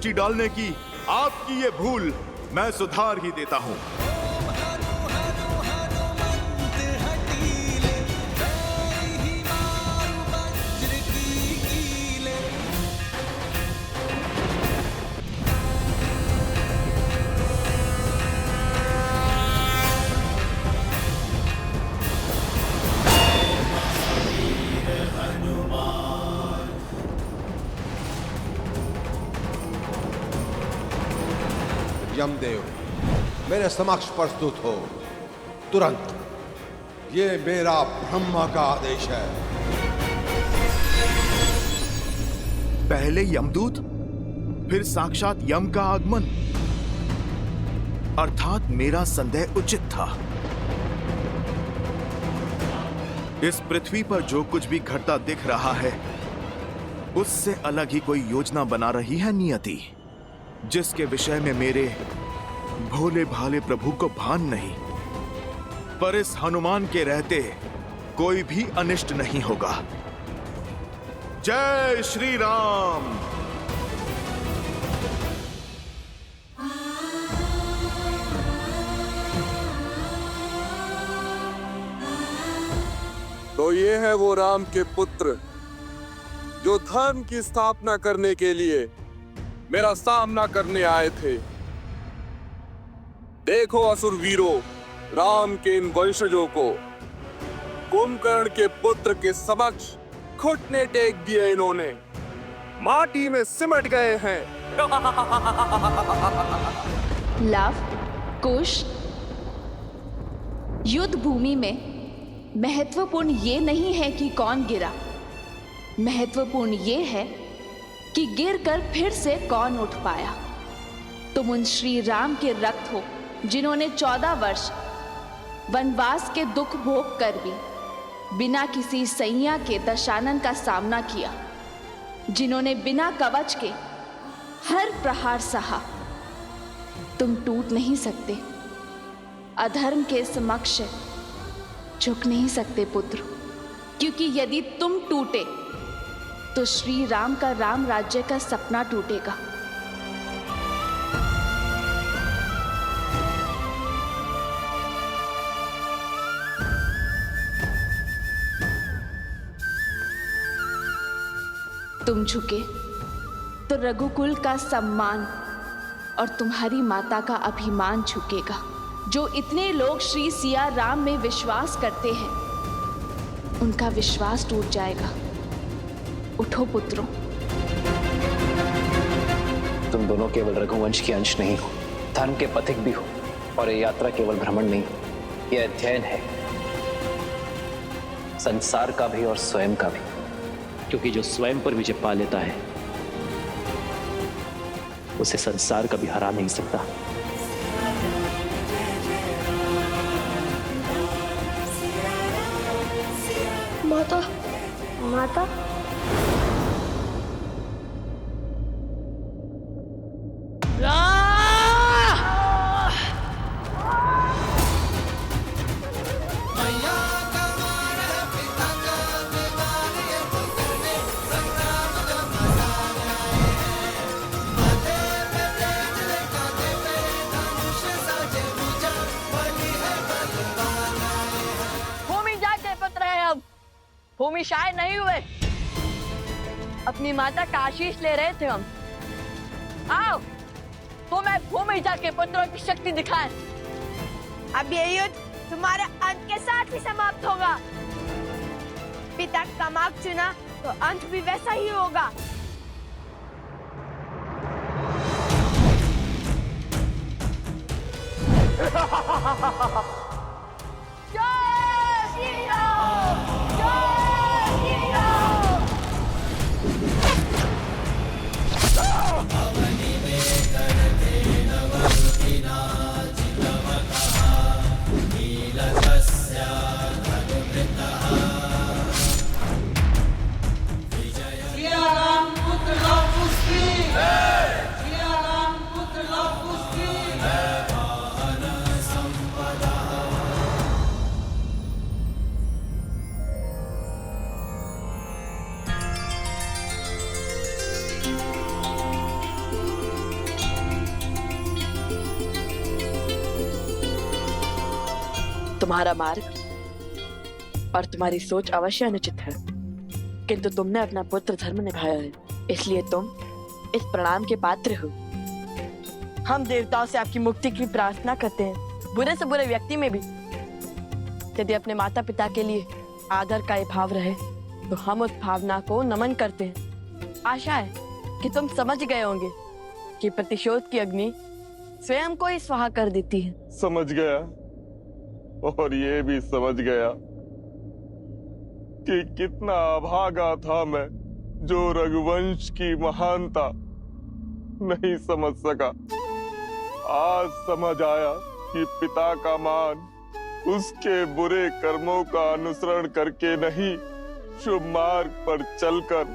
दृष्टि डालने की आपकी ये भूल मैं सुधार ही देता हूं। यमदेव, मेरे समक्ष प्रस्तुत हो तुरंत। ये मेरा ब्रह्मा का आदेश है। पहले यमदूत, फिर साक्षात यम का आगमन। अर्थात मेरा संदेह उचित था। इस पृथ्वी पर जो कुछ भी घटता दिख रहा है, उससे अलग ही कोई योजना बना रही है नियति, जिसके विषय में मेरे भोले भाले प्रभु को भान नहीं। पर इस हनुमान के रहते कोई भी अनिष्ट नहीं होगा। जय श्री राम। तो ये है वो राम के पुत्र जो धर्म की स्थापना करने के लिए मेरा सामना करने आए थे। देखो असुर वीरों, राम के इन वंशजों को कुंभकर्ण के पुत्र के समक्ष घुटने टेक दिए। इन्होंने माटी में सिमट गए हैं। लव, कुश, युद्ध भूमि में महत्वपूर्ण ये नहीं है कि कौन गिरा, महत्वपूर्ण ये है कि गिरकर फिर से कौन उठ पाया। तुम उन श्री राम के रक्त हो जिन्होंने 14 वर्ष वनवास के दुख भोग कर भी बिना किसी सैया के दशानन का सामना किया, जिन्होंने बिना कवच के हर प्रहार सहा। तुम टूट नहीं सकते, अधर्म के समक्ष झुक नहीं सकते पुत्र, क्योंकि यदि तुम टूटे तो श्री राम का राम राज्य का सपना टूटेगा। तुम झुके तो रघुकुल का सम्मान और तुम्हारी माता का अभिमान झुकेगा। जो इतने लोग श्री सिया राम में विश्वास करते हैं, उनका विश्वास टूट जाएगा। उठो पुत्रों। तुम दोनों केवल रघुवंश के अंश नहीं हो, धर्म के पथिक भी हो। और ये यात्रा केवल भ्रमण नहीं, ये अध्ययन है, संसार का भी और स्वयं का भी। क्योंकि जो स्वयं पर विजय पा लेता है, उसे संसार कभी हरा नहीं सकता। माता, माता, भूमि शायद नहीं हुए, अपनी माता का आशीष ले रहे थे हम। आओ, तुम्हें भूमिजा के पुत्रों की शक्ति दिखाएं। अब ये युद्ध तुम्हारे अंत के साथ ही समाप्त होगा। पिता का मार्ग चुना तो अंत भी वैसा ही होगा। जय श्री राम, जय श्री राम। तुम्हारा मार्ग और तुम्हारी सोच अवश्य अनुचित है, किंतु तुमने अपना पुत्र धर्म निभाया है, इसलिए तुम इस प्रणाम के पात्र हो। हम देवताओं से आपकी मुक्ति की प्रार्थना करते हैं, बुरे से बुरे व्यक्ति में भी यदि अपने माता पिता के लिए आदर का ये भाव रहे तो हम उस भावना को नमन करते हैं। आशा है कि तुम समझ गए होंगे कि प्रतिशोध की अग्नि स्वयं को ही स्वाहा कर देती है। समझ गया, और ये भी समझ गया कि कितना अभागा था मैं, जो रघुवंश की महानता नहीं समझ सका। आज समझ आया कि पिता का मान उसके बुरे कर्मों का अनुसरण करके नहीं, शुभ मार्ग पर चलकर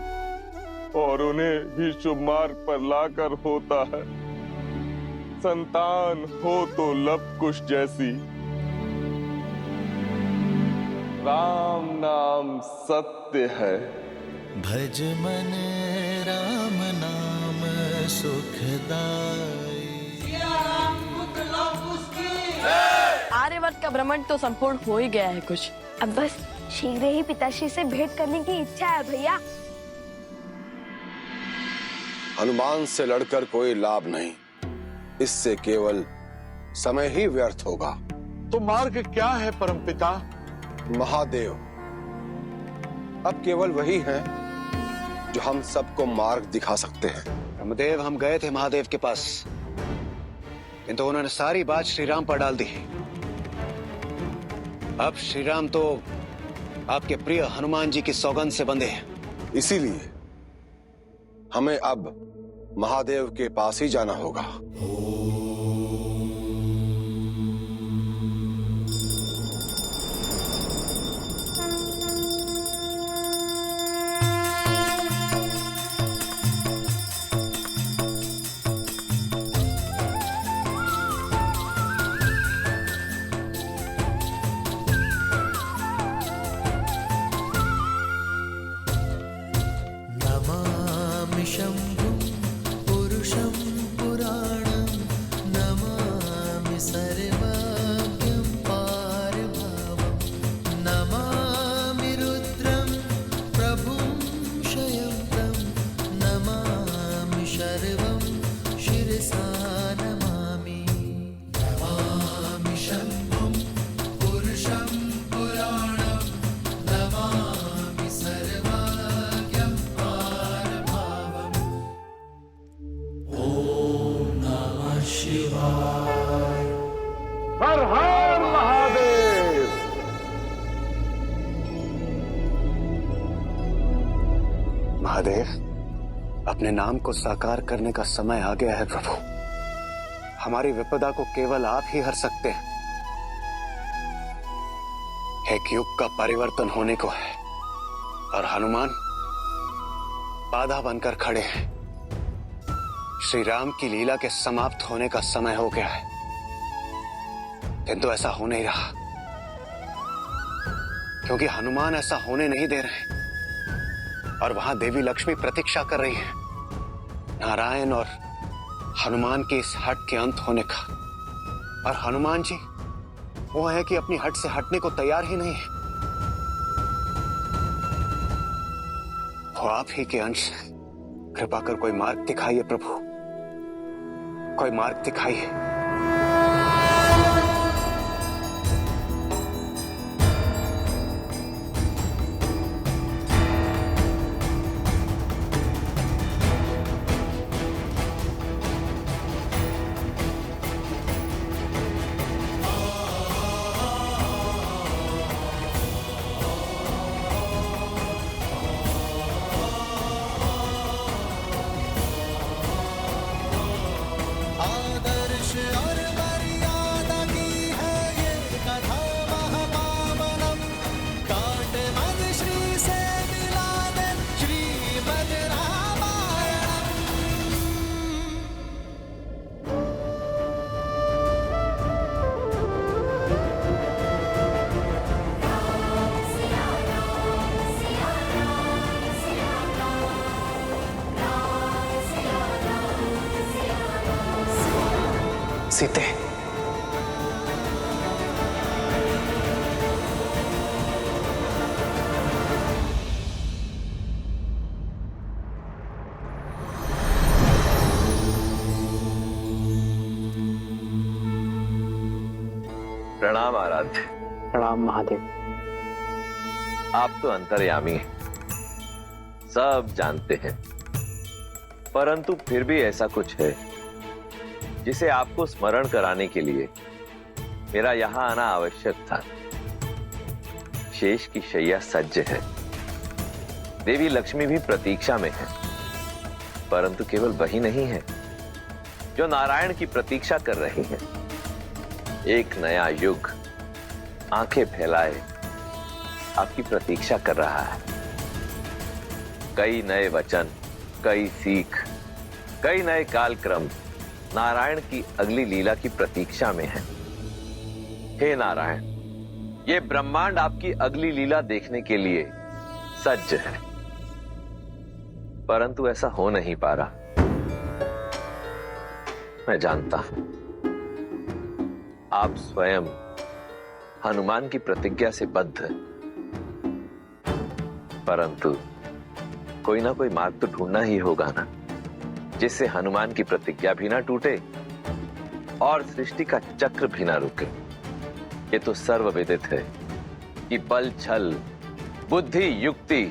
और उन्हें भी शुभ मार्ग पर लाकर होता है। संतान हो तो लब कुश जैसी, राम नाम सत्य है। भज मन राम नाम सुखदाई। आर्यवर्त का भ्रमण तो संपूर्ण हो ही गया है कुछ। अब बस शीघ्र ही पिताश्री से भेंट करने की इच्छा है भैया। हनुमान से लड़कर कोई लाभ नहीं, इससे केवल समय ही व्यर्थ होगा। तो मार्ग क्या है परमपिता? महादेव अब केवल वही हैं जो हम सबको मार्ग दिखा सकते हैं। ब्रह्मदेव, हम गए थे महादेव के पास, किंतु उन्होंने सारी बात श्रीराम पर डाल दी। अब श्रीराम तो आपके प्रिय हनुमान जी की सौगंध से बंधे हैं। इसीलिए हमें अब महादेव के पास ही जाना होगा। शंभुं पुरुषं पुराणं नमामि सर्वज्ञं पारभावं नमामि रुद्रं प्रभुं शयन्तं नमामि शर्वं शिरसा नमामि। नमामि शंभुं पुरुषं पुराणं नमामि सर्वज्ञं पारभावं। ओम नमः शिवाय। हर हर महादेव। महादेव, अपने नाम को साकार करने का समय आ गया है प्रभु। हमारी विपदा को केवल आप ही हर सकते हैं। एक युग का परिवर्तन होने को है और हनुमान बाधा बनकर खड़े हैं। श्री राम की लीला के समाप्त होने का समय हो गया है, किंतु ऐसा हो नहीं रहा, क्योंकि हनुमान ऐसा होने नहीं दे रहे और वहां देवी लक्ष्मी प्रतीक्षा कर रही है नारायण और हनुमान के इस हट के अंत होने का। और हनुमान जी वो है कि अपनी हट से हटने को तैयार ही नहीं है। वो आप ही के अंश हैं। कृपा कर कोई मार्ग दिखाइए प्रभु, कोई मार्ग दिखाइए। आदर्श और मर्यादा की है ये कथा महापावनम। कांटे मद श्री से मिला दे श्रीमद् रामायणम। सीते, प्रणाम आराध्य। प्रणाम महादेव। आप तो अंतर्यामी हैं, सब जानते हैं, परंतु फिर भी ऐसा कुछ है जिसे आपको स्मरण कराने के लिए मेरा यहां आना आवश्यक था। शेष की शैया सज्ज है, देवी लक्ष्मी भी प्रतीक्षा में है, परंतु केवल वही नहीं है जो नारायण की प्रतीक्षा कर रही है। एक नया युग आंखें फैलाए आपकी प्रतीक्षा कर रहा है। कई नए वचन, कई सीख, कई नए कालक्रम नारायण की अगली लीला की प्रतीक्षा में है। हे नारायण, ये ब्रह्मांड आपकी अगली लीला देखने के लिए सज्ज है, परंतु ऐसा हो नहीं पा रहा। मैं जानता हूं आप स्वयं हनुमान की प्रतिज्ञा से बद्ध हैं, परंतु कोई ना कोई मार्ग तो ढूंढना ही होगा ना, जिससे हनुमान की प्रतिज्ञा भी ना टूटे और सृष्टि का चक्र भी ना रुके। ये तो सर्वविदित है कि बल, छल, बुद्धि, युक्ति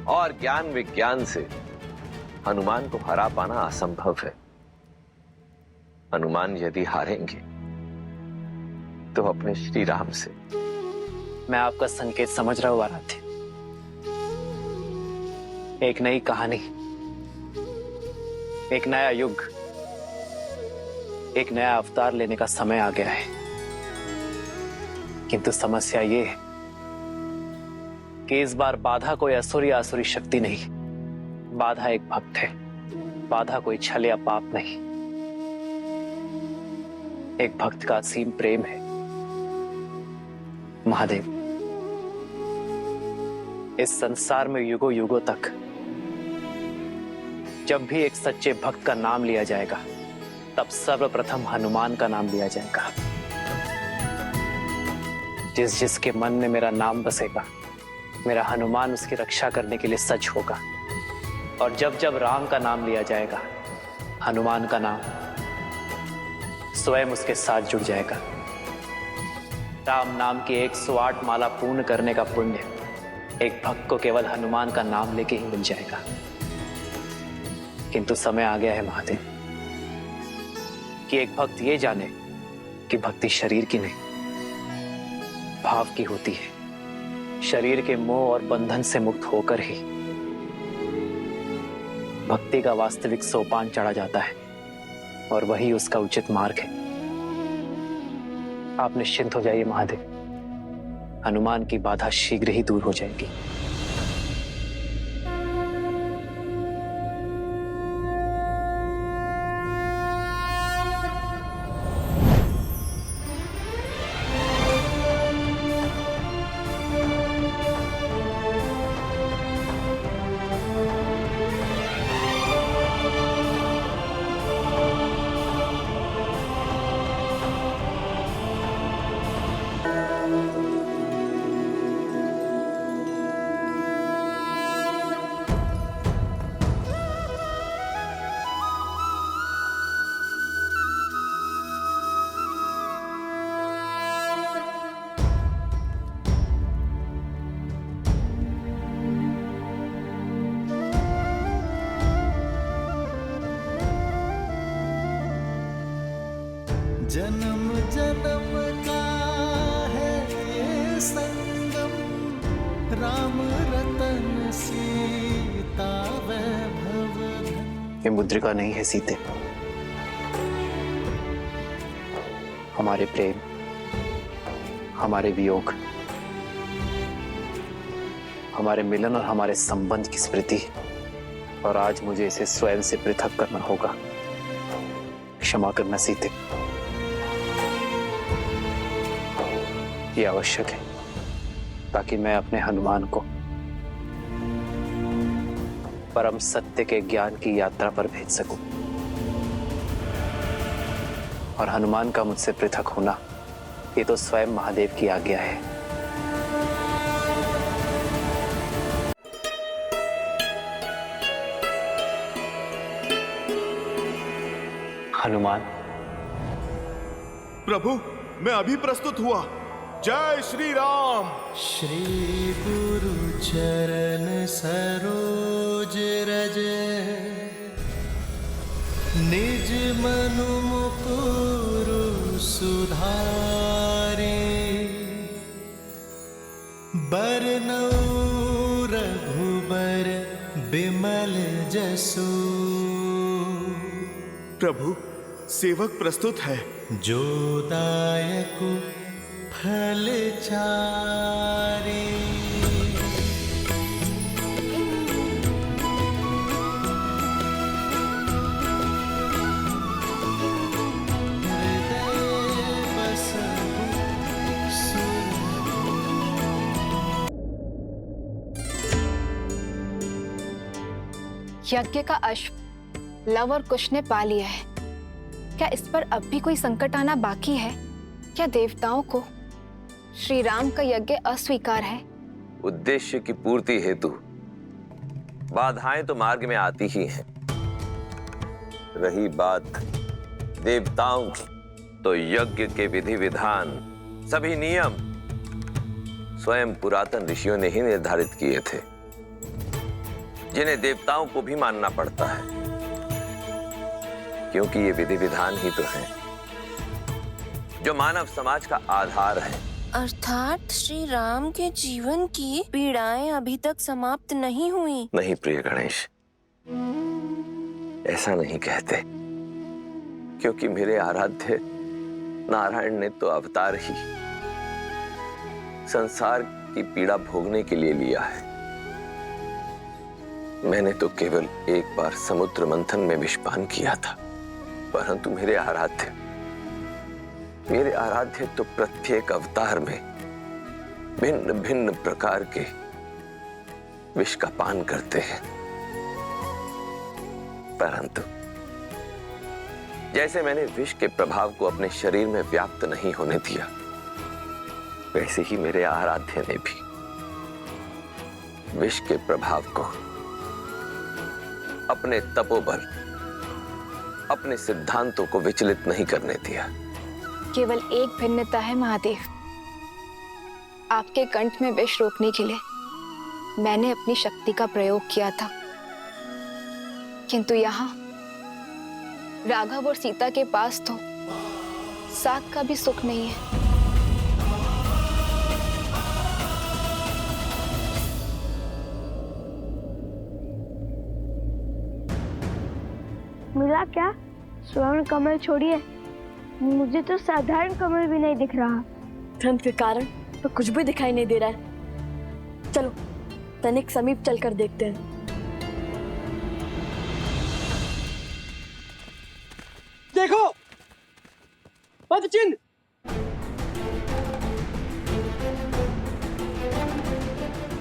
और ज्ञान विज्ञान से हनुमान को हरा पाना असंभव है। हनुमान यदि हारेंगे तो अपने श्री राम से। मैं आपका संकेत समझ रहा हूं आराध्य। एक नई कहानी, एक नया युग, एक नया अवतार लेने का समय आ गया है। किंतु समस्या ये है कि इस बार बाधा कोई असुर या आसुरी शक्ति नहीं, बाधा एक भक्त है। बाधा कोई छल या पाप नहीं, एक भक्त का असीम प्रेम है। महादेव, इस संसार में युगों युगों तक जब भी एक सच्चे भक्त का नाम लिया जाएगा, तब सर्वप्रथम हनुमान का नाम लिया जाएगा। जिस जिसके मन में मेरा नाम बसेगा, मेरा हनुमान उसकी रक्षा करने के लिए सच होगा। और जब जब राम का नाम लिया जाएगा, हनुमान का नाम स्वयं उसके साथ जुड़ जाएगा। राम नाम की 108 माला पूर्ण करने का पुण्य एक भक्त को केवल हनुमान का नाम लेके ही मिल जाएगा। किंतु समय आ गया है महादेव कि एक भक्त ये जाने कि भक्ति शरीर की नहीं, भाव की होती है। शरीर के मोह और बंधन से मुक्त होकर ही भक्ति का वास्तविक सोपान चढ़ा जाता है, और वही उसका उचित मार्ग है। आप निश्चिंत हो जाइए महादेव, हनुमान की बाधा शीघ्र ही दूर हो जाएगी। जन्म जन्म का है ये संगम, राम रतन सीता वैभव धन। ये मुद्रिका नहीं है सीते। हमारे प्रेम, हमारे वियोग, हमारे मिलन और हमारे संबंध की स्मृति, और आज मुझे इसे स्वयं से पृथक करना होगा। क्षमा करना सीते, ये आवश्यक है ताकि मैं अपने हनुमान को परम सत्य के ज्ञान की यात्रा पर भेज सकूं। और हनुमान का मुझसे पृथक होना, ये तो स्वयं महादेव की आज्ञा है। हनुमान, प्रभु, मैं अभी प्रस्तुत हुआ। जय श्री राम। श्री गुरु चरण सरोज रज निज मनु मुकुरु सुधारे बरनौ रघुबर बिमल जसु। प्रभु, सेवक प्रस्तुत है। जो दायक फल चारे यज्ञ का अश्व लव और कुश ने पा लिया है। क्या इस पर अब भी कोई संकट आना बाकी है? क्या देवताओं को श्री राम का यज्ञ अस्वीकार है? उद्देश्य की पूर्ति हेतु बाधाएं तो मार्ग में आती ही हैं। रही बात देवताओं की, तो यज्ञ के विधि विधान, सभी नियम स्वयं पुरातन ऋषियों ने ही निर्धारित किए थे, जिन्हें देवताओं को भी मानना पड़ता है, क्योंकि ये विधि विधान ही तो है जो मानव समाज का आधार है। अर्थात श्री राम के जीवन की पीड़ाएं अभी तक समाप्त नहीं हुई। नहीं प्रिय गणेश, ऐसा नहीं कहते, क्योंकि मेरे आराध्य नारायण ने तो अवतार ही संसार की पीड़ा भोगने के लिए लिया है। मैंने तो केवल एक बार समुद्र मंथन में विषपान किया था, परंतु मेरे आराध्य तो प्रत्येक अवतार में भिन्न भिन्न प्रकार के विष का पान करते हैं। परंतु जैसे मैंने विष के प्रभाव को अपने शरीर में व्याप्त नहीं होने दिया, वैसे ही मेरे आराध्य ने भी विष के प्रभाव को अपने तपोबल, अपने सिद्धांतों को विचलित नहीं करने दिया। केवल एक भिन्नता है महादेव, आपके कंठ में विष रोकने के लिए मैंने अपनी शक्ति का प्रयोग किया था, किंतु यहाँ राघव और सीता के पास तो साग का भी सुख नहीं है। मिला क्या? स्वर्ण कमल छोड़िए, मुझे तो साधारण कमल भी नहीं दिख रहा। ठंड के कारण तो कुछ भी दिखाई नहीं दे रहा है। चलो तनिक समीप चलकर देखते हैं। देखो पदचिन्ह।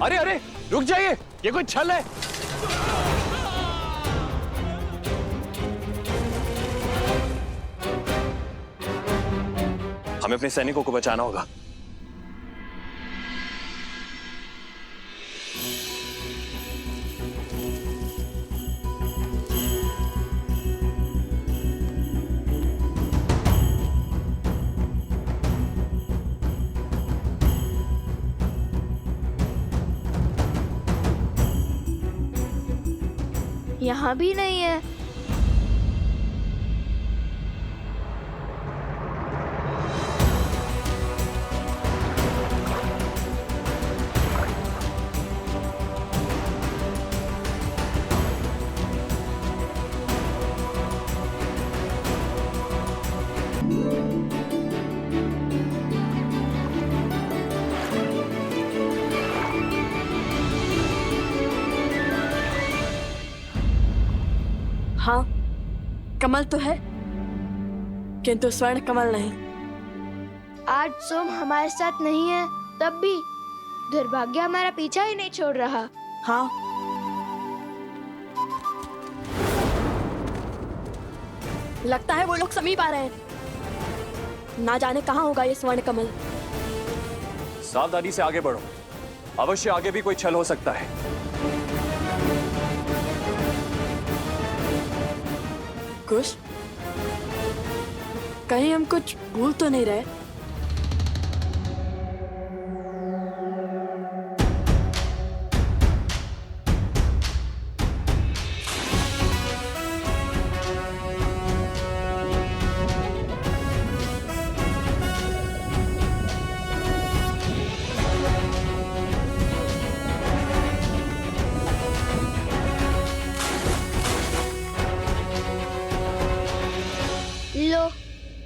अरे अरे रुक जाइए, ये कोई छल है। हमें अपने सैनिकों को बचाना होगा। यहाँ भी नहीं है। हाँ, कमल तो है, किंतु स्वर्ण कमल नहीं। आज सोम हमारे साथ नहीं है, तब भी दुर्भाग्य हमारा पीछा ही नहीं छोड़ रहा। हाँ, लगता है वो लोग समीप आ रहे हैं। ना जाने कहाँ होगा ये स्वर्ण कमल। सावधानी से आगे बढ़ो, अवश्य आगे भी कोई छल हो सकता है। कुश, कहीं हम कुछ भूल तो नहीं रहे?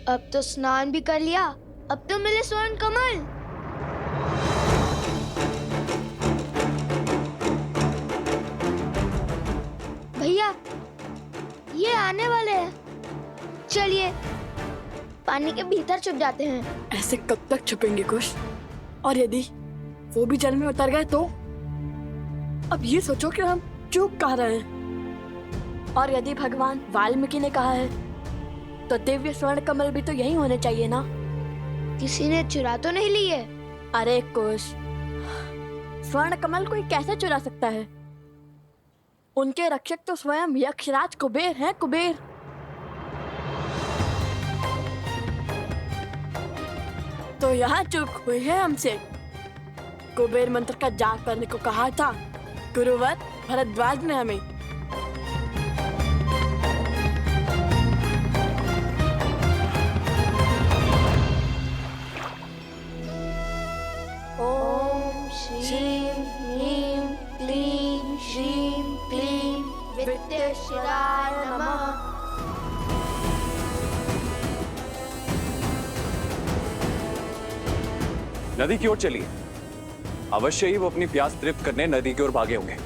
अब तो स्नान भी कर लिया, अब तो मिले स्वर्ण कमल। भैया ये आने वाले हैं, चलिए पानी के भीतर छुप जाते हैं। ऐसे कब तक छुपेंगे कुश? और यदि वो भी जल में उतर गए तो? अब ये सोचो कि हम चूक कह रहे हैं। और यदि भगवान वाल्मीकि ने कहा है तो दिव्य स्वर्ण कमल भी तो यही होने चाहिए ना? किसी ने चुरा तो नहीं लिए? अरे कुश, स्वर्ण कमल कोई कैसे चुरा सकता है? उनके रक्षक तो स्वयं यक्षराज कुबेर हैं, कुबेर। तो यहाँ चूक हुई है हमसे। कुबेर मंत्र का जाप करने को कहा था गुरुवर भरद्वाज ने हमें। ओम श्रीं ह्रीं क्लीं श्रीं क्लीं विद्येश्वराय नमः। नदी की ओर चलिए। अवश्य ही वो अपनी प्यास तृप्त करने नदी की ओर भागे होंगे।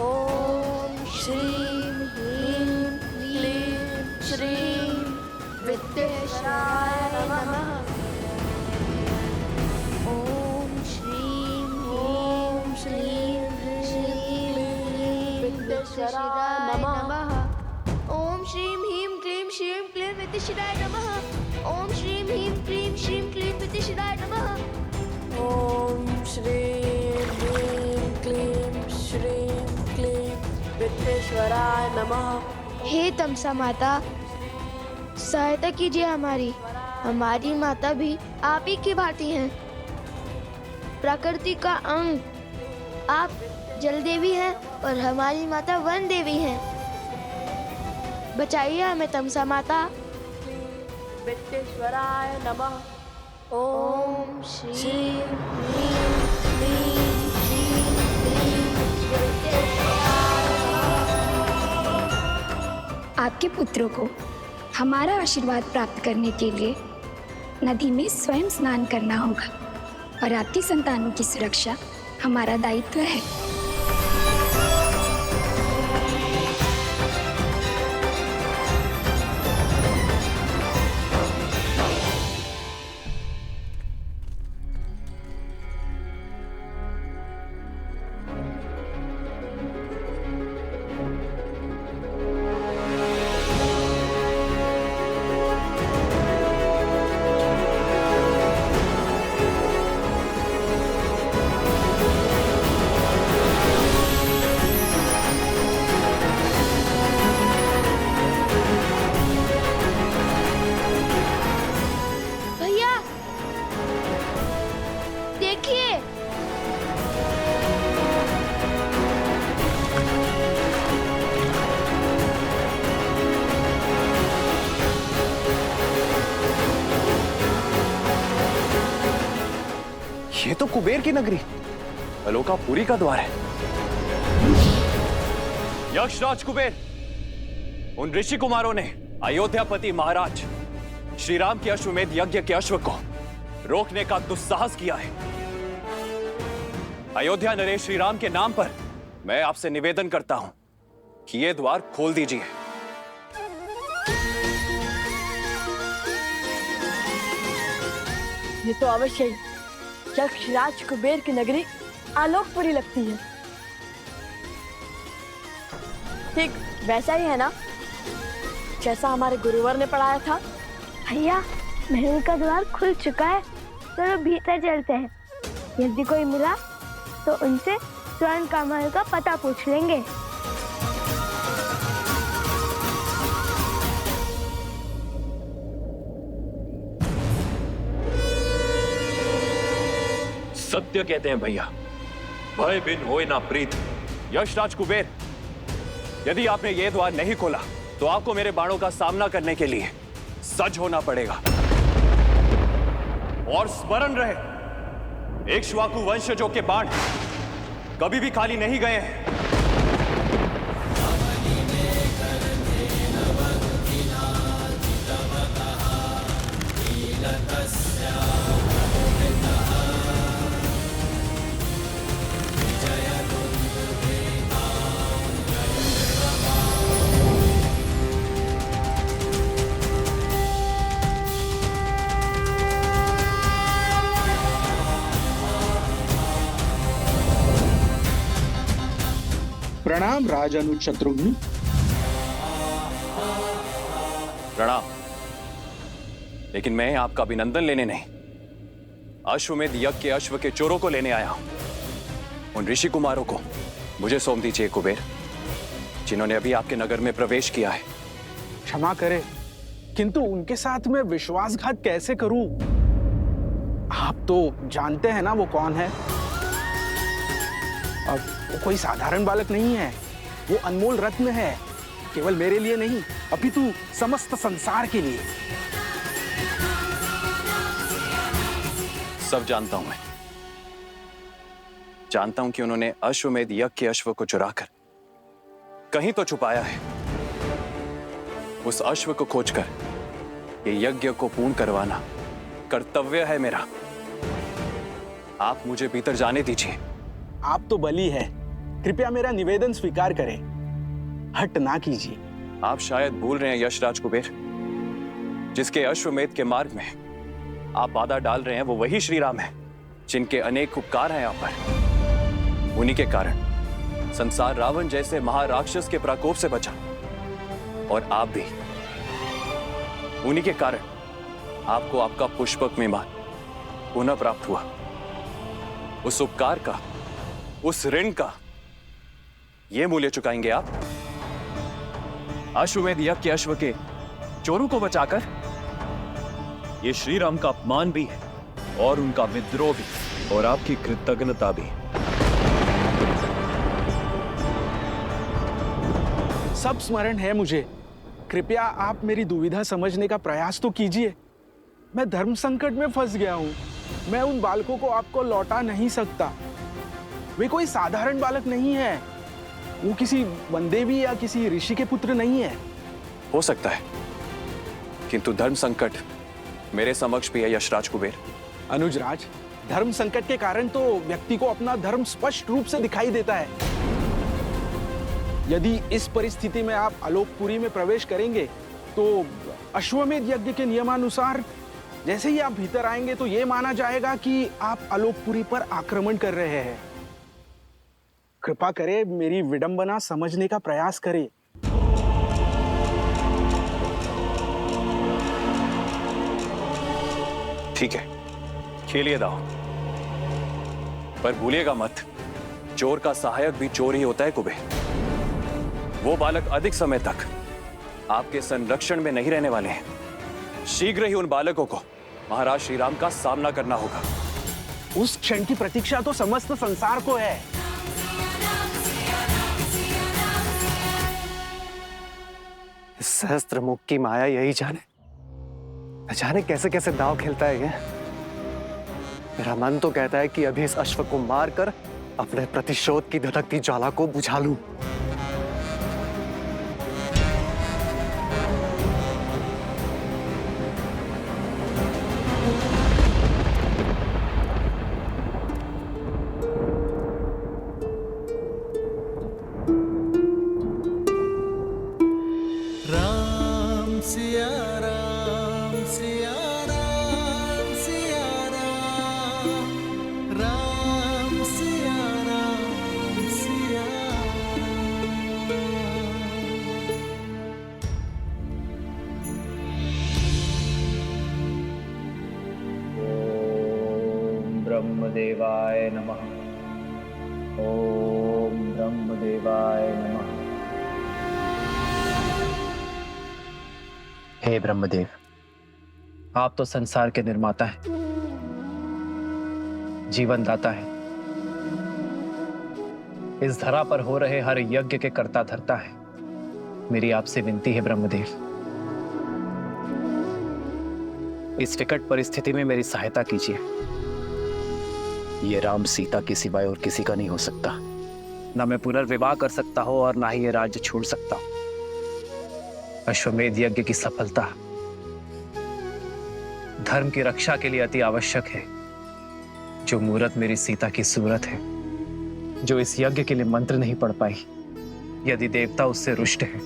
ओम श्रीं ह्रीं क्लीं श्रीं विद्येश्वराय नमः। ओम श्रीं ह्रीं श्रीं विद्येश्वराय नमः। ओम श्रीं ह्रीं क्लीं श्रीं क्लीं विद्येश्वराय नमः। ओम श्रीं ह्रीं क्लीं श्रीं क्लीं विद्येश्वराय नमः। ओम श्रीं ह्रीं क्लीं श्रीं क्लीं विद्येश्वराय नमः। हे तमसा माता, सहायता कीजिए हमारी। हमारी माता भी आप ही की भांति हैं, प्रकृति का अंग। आप जल देवी हैं और हमारी माता वन देवी हैं। बचाइए हमें तमसा माता। विद्येश्वराय नमः। ओम श्रीं ह्रीं क्लीं श्रीं क्लीं विद्येश्वराय नमः। आपके पुत्रों को हमारा आशीर्वाद प्राप्त करने के लिए नदी में स्वयं स्नान करना होगा और आपकी संतानों की सुरक्षा हमारा दायित्व है। ये तो कुबेर की नगरी अलोकापुरी का द्वार है। यक्षराज कुबेर, उन ऋषि कुमारों ने अयोध्यापति महाराज श्री राम के अश्वमेध यज्ञ के अश्व को रोकने का दुस्साहस किया है। अयोध्या नरेश श्री राम के नाम पर मैं आपसे निवेदन करता हूं कि ये द्वार खोल दीजिए। ये तो अवश्य ही यक्षराज कुबेर की नगरी आलोकपुरी लगती है। ठीक वैसा ही है ना जैसा हमारे गुरुवर ने पढ़ाया था। भैया महल का द्वार खुल चुका है, चलो भीतर चलते हैं। यदि कोई मिला तो उनसे स्वर्ण कमल का पता पूछ लेंगे। सत्य कहते हैं भैया, भय बिन होए ना प्रीत। यक्षराज कुबेर, यदि आपने ये द्वार नहीं खोला तो आपको मेरे बाणों का सामना करने के लिए सज्ज होना पड़ेगा। और स्मरण रहे, इक्ष्वाकु वंशजों के बाण कभी भी खाली नहीं गए हैं। प्रणाम राजानुज शत्रुघ्न। प्रणाम। लेकिन मैं आपका अभिनंदन लेने नहीं, अश्वमेध यज्ञ के अश्व के चोरों को लेने आया हूं। उन ऋषि कुमारों को मुझे सौंप दीजिए कुबेर, जिन्होंने अभी आपके नगर में प्रवेश किया है। क्षमा करें, किंतु उनके साथ मैं विश्वासघात कैसे करूं? आप तो जानते हैं ना वो कौन है। अब वो कोई साधारण बालक नहीं है, वो अनमोल रत्न है, केवल मेरे लिए नहीं अपितु समस्त संसार के लिए। सब जानता हूं मैं, जानता हूं कि उन्होंने अश्वमेध यज्ञ के अश्व को चुराकर कहीं तो छुपाया है। उस अश्व को खोजकर ये यज्ञ को पूर्ण करवाना कर्तव्य है मेरा। आप मुझे भीतर जाने दीजिए। आप तो बली है, कृपया मेरा निवेदन स्वीकार करें, हट ना कीजिए। आप शायद भूल रहे हैं यशराज कुबेर, जिसके अश्वमेध के मार्ग में आप बाधा डाल रहे हैं वो वही श्री राम है, जिनके अनेक उपकार हैं आप पर। उन्हीं के कारण संसार रावण जैसे महाराक्षस के प्रकोप से बचा, और आप भी। उन्हीं के कारण आपको आपका पुष्पक विमान पुनः प्राप्त हुआ। उस उपकार का, उस ऋण का ये मूल्य चुकाएंगे आप? अश्वमेध यज्ञ के अश्व के चोरों को बचाकर? ये श्री राम का अपमान भी है, और उनका विद्रोह भी, और आपकी कृतज्ञता भी। सब स्मरण है मुझे, कृपया आप मेरी दुविधा समझने का प्रयास तो कीजिए। मैं धर्म संकट में फंस गया हूं, मैं उन बालकों को आपको लौटा नहीं सकता। वे कोई साधारण बालक नहीं है, वो किसी वनदेवी या किसी ऋषि के पुत्र नहीं है। हो सकता है, किंतु धर्म संकट मेरे समक्ष भी है यशराज कुबेर। अनुजराज, धर्म संकट के कारण तो व्यक्ति को अपना धर्म स्पष्ट रूप से दिखाई देता है। यदि इस परिस्थिति में आप आलोकपुरी में प्रवेश करेंगे तो अश्वमेध यज्ञ के नियमानुसार जैसे ही आप भीतर आएंगे तो यह माना जाएगा कि आप आलोकपुरी पर आक्रमण कर रहे हैं। कृपा करें, मेरी विडंबना समझने का प्रयास करें। ठीक है, खेलिए दांव, पर भूलिएगा मत, चोर का सहायक भी चोर ही होता है कुबेर। वो बालक अधिक समय तक आपके संरक्षण में नहीं रहने वाले हैं। शीघ्र ही उन बालकों को महाराज श्री राम का सामना करना होगा। उस क्षण की प्रतीक्षा तो समस्त संसार को है। सहस्त्र मुख की माया यही जाने कैसे कैसे दांव खेलता है ये। मेरा मन तो कहता है कि अभी इस अश्व को मारकर अपने प्रतिशोध की धधकती ज्वाला को बुझा लूं। राम सिया राम सिया राम सिया राम, राम सिया राम सिया ओम ब्रह्मदेवाय नमः। ओम ब्रह्मदेवाय नमः। हे ब्रह्मदेव, आप तो संसार के निर्माता हैं, जीवन दाता है। इस धरा पर हो रहे हर यज्ञ के कर्ता धर्ता है। मेरी आपसे विनती है ब्रह्मदेव, इस विकट परिस्थिति में मेरी सहायता कीजिए। ये राम सीता के सिवाय और किसी का नहीं हो सकता। ना मैं पुनर्विवाह कर सकता हूं और ना ही ये राज्य छोड़ सकता हूं। अश्वमेध यज्ञ की सफलता धर्म की रक्षा के लिए अति आवश्यक है। जो मूरत मेरी सीता की सूरत है, जो इस यज्ञ के लिए मंत्र नहीं पढ़ पाई, यदि देवता उससे रुष्ट है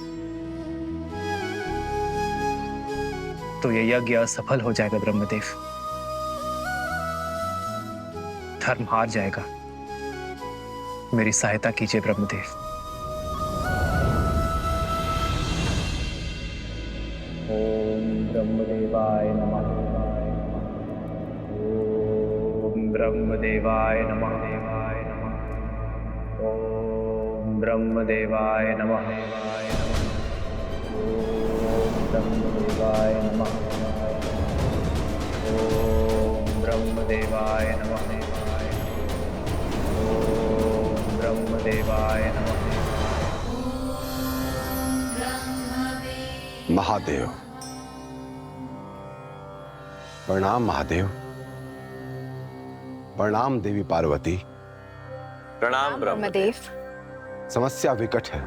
तो यह यज्ञ असफल हो जाएगा ब्रह्मदेव। धर्म हार जाएगा। मेरी सहायता कीजिए ब्रह्मदेव। ओम ब्रह्मदेवाय नमः। ओम ब्रह्मदेवाय नमः। ओम ब्रह्मदेवाय नमः। ओम ब्रह्मदेवाय नमः। ओम ब्रह्मदेवाय नमः। ओम ब्रह्मदेवाय नमः। महादेव। प्रणाम महादेव। प्रणाम देवी पार्वती। प्रणाम ब्रह्मदेव। समस्या विकट है,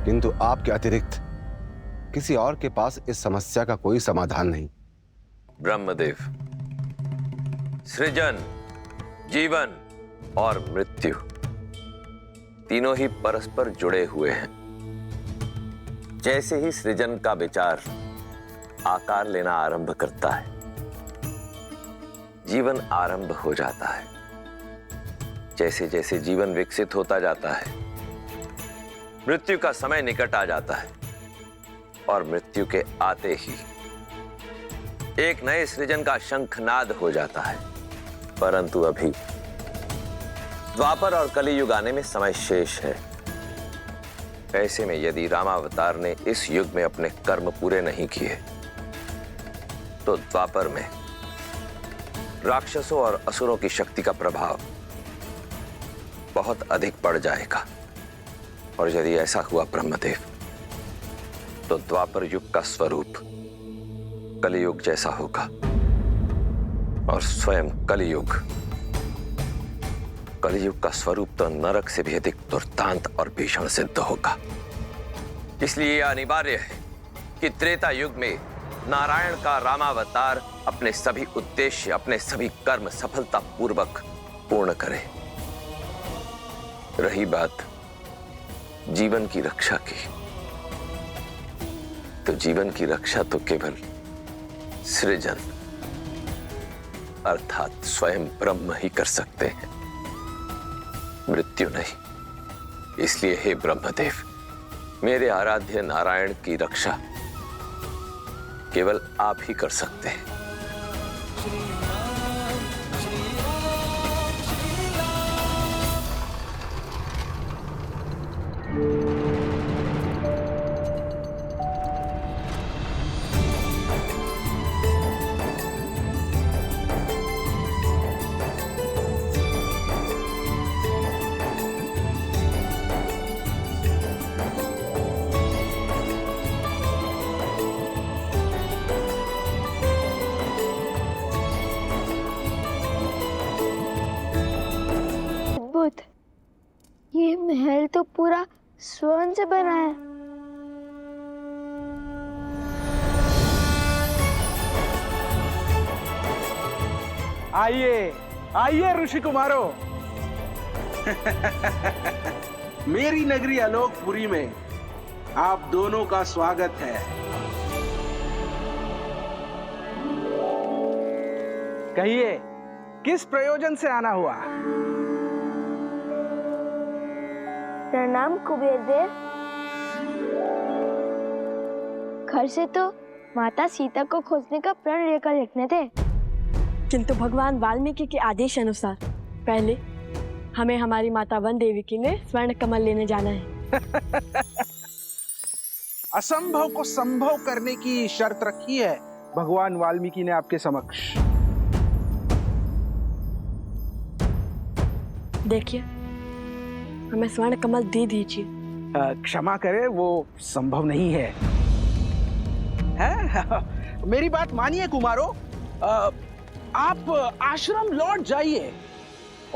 किंतु आपके अतिरिक्त किसी और के पास इस समस्या का कोई समाधान नहीं। ब्रह्मदेव, सृजन, जीवन और मृत्यु तीनों ही परस्पर जुड़े हुए हैं। जैसे ही सृजन का विचार आकार लेना आरंभ करता है, जीवन आरंभ हो जाता है। जैसे जैसे जीवन विकसित होता जाता है, मृत्यु का समय निकट आ जाता है और मृत्यु के आते ही एक नए सृजन का शंखनाद हो जाता है। परंतु अभी द्वापर और कलियुग आने में समय शेष है। ऐसे में यदि रामावतार ने इस युग में अपने कर्म पूरे नहीं किए तो द्वापर में राक्षसों और असुरों की शक्ति का प्रभाव बहुत अधिक बढ़ जाएगा। और यदि ऐसा हुआ ब्रह्मदेव, तो द्वापर युग का स्वरूप कलियुग जैसा होगा और स्वयं कलियुग का स्वरूप तो नरक से भी अधिक दुर्दांत और भीषण सिद्ध होगा। इसलिए यह अनिवार्य है कि त्रेता युग में नारायण का रामावतार अपने सभी उद्देश्य, अपने सभी कर्म सफलतापूर्वक पूर्ण करे। रही बात जीवन की रक्षा की, तो जीवन की रक्षा तो केवल सृजन अर्थात स्वयं ब्रह्म ही कर सकते हैं, मृत्यु नहीं। इसलिए हे ब्रह्मदेव, मेरे आराध्य नारायण की रक्षा केवल आप ही कर सकते हैं। ये महल तो पूरा स्वर्ण से बना है। आइए आइए ऋषि कुमारों। मेरी नगरी आलोकपुरी में आप दोनों का स्वागत है। कहिए, किस प्रयोजन से आना हुआ? प्रणाम कुबेर देव। घर से तो माता सीता को खोजने का प्रण लेकर निकले थे, किंतु भगवान वाल्मीकि के आदेश अनुसार पहले हमें हमारी माता वन देवी के लिए स्वर्ण कमल लेने जाना है। असंभव को संभव करने की शर्त रखी है भगवान वाल्मीकि ने आपके समक्ष। देखिए, हमें स्वर्ण कमल दे दीजिए। क्षमा करें, वो संभव नहीं है। मेरी बात मानिए कुमारों, आप आश्रम लौट जाइए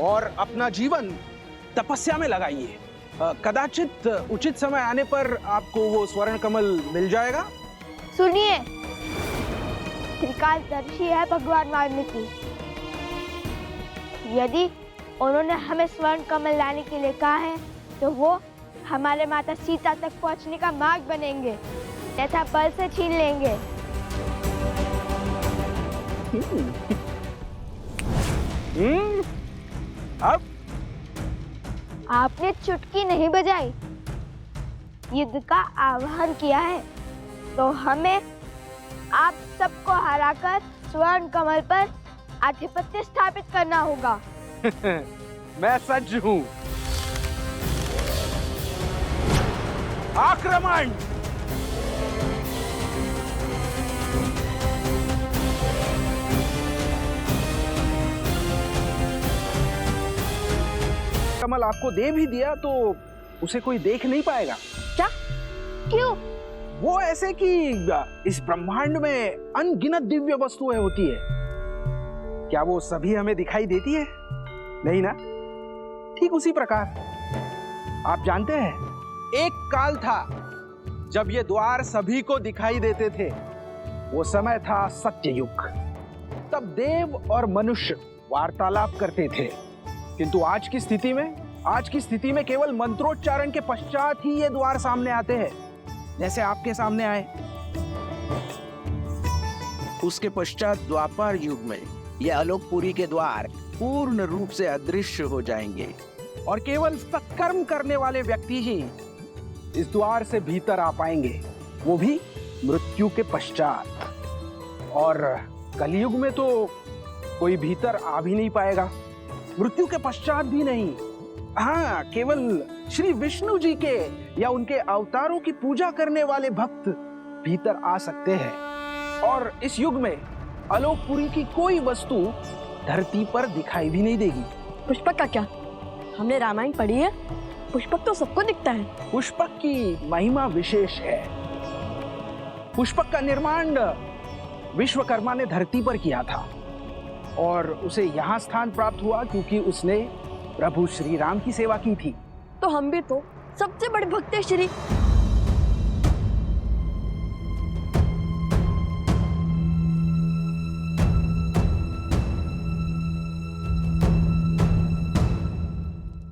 और अपना जीवन तपस्या में लगाइए। कदाचित उचित समय आने पर आपको वो स्वर्ण कमल मिल जाएगा। सुनिए, त्रिकालदर्शी है भगवान वाल्मीकि। यदि उन्होंने हमें स्वर्ण कमल लाने के लिए कहा है तो वो हमारे माता सीता तक पहुंचने का मार्ग बनेंगे तथा बल से छीन लेंगे। अब आपने चुटकी नहीं बजाई, युद्ध का आह्वान किया है। तो हमें आप सबको हराकर स्वर्ण कमल पर आधिपत्य स्थापित करना होगा। मैं सज्ज हूँ। आक्रमण! कमल आपको दे भी दिया तो उसे कोई देख नहीं पाएगा। क्या? क्यों? वो ऐसे कि इस ब्रह्मांड में अनगिनत दिव्य वस्तुएं होती है, क्या वो सभी हमें दिखाई देती है? नहीं ना? ठीक उसी प्रकार आप जानते हैं, एक काल था जब ये द्वार सभी को दिखाई देते थे। वो समय था सत्ययुग। तब देव और मनुष्य वार्तालाप करते थे, किंतु आज की स्थिति में केवल मंत्रोच्चारण के पश्चात ही ये द्वार सामने आते हैं, जैसे आपके सामने आए। उसके पश्चात द्वापर युग में ये आलोकपुरी के द्वार पूर्ण रूप से अदृश्य हो जाएंगे और केवल सत्कर्म करने वाले व्यक्ति ही इस द्वार से भीतर आ पाएंगे, वो भी मृत्यु के पश्चात। और कलयुग में तो कोई भीतर आ भी नहीं पाएगा, मृत्यु के पश्चात भी नहीं। हाँ, केवल श्री विष्णु जी के या उनके अवतारों की पूजा करने वाले भक्त भीतर आ सकते हैं। और इस युग में आलोकपुरी की कोई वस्तु धरती पर दिखाई भी नहीं देगी। पुष्पक का क्या? हमने रामायण पढ़ी है, पुष्पक तो सबको दिखता है। पुष्पक की महिमा विशेष है। पुष्पक का निर्माण विश्वकर्मा ने धरती पर किया था और उसे यहाँ स्थान प्राप्त हुआ क्योंकि उसने प्रभु श्री राम की सेवा की थी। तो हम भी तो सबसे बड़े भक्त हैं श्री।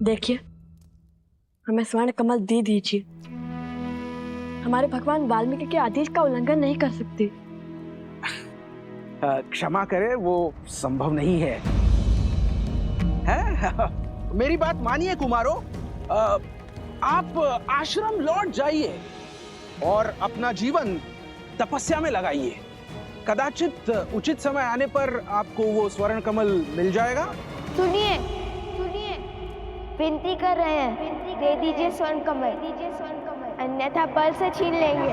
देखिए, हमें स्वर्ण कमल दे दीजिए। हमारे भगवान वाल्मीकि के आदेश का उल्लंघन नहीं कर सकते। क्षमा करें, वो संभव नहीं है। मेरी बात मानिए कुमारों, आप आश्रम लौट जाइए और अपना जीवन तपस्या में लगाइए। कदाचित उचित समय आने पर आपको वो स्वर्ण कमल मिल जाएगा। सुनिए, विनती कर रहे हैं, दे दीजिए स्वर्ण कमल, अन्यथा बल से छीन लेंगे।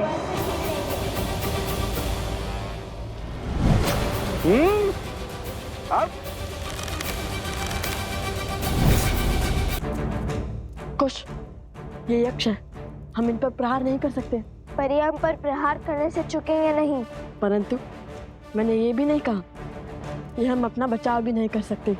अब कुश, ये यक्ष है, हम इन पर प्रहार नहीं कर सकते। पर ये हम पर प्रहार करने से चुकेंगे नहीं। परंतु मैंने ये भी नहीं कहा, ये हम अपना बचाव भी नहीं कर सकते।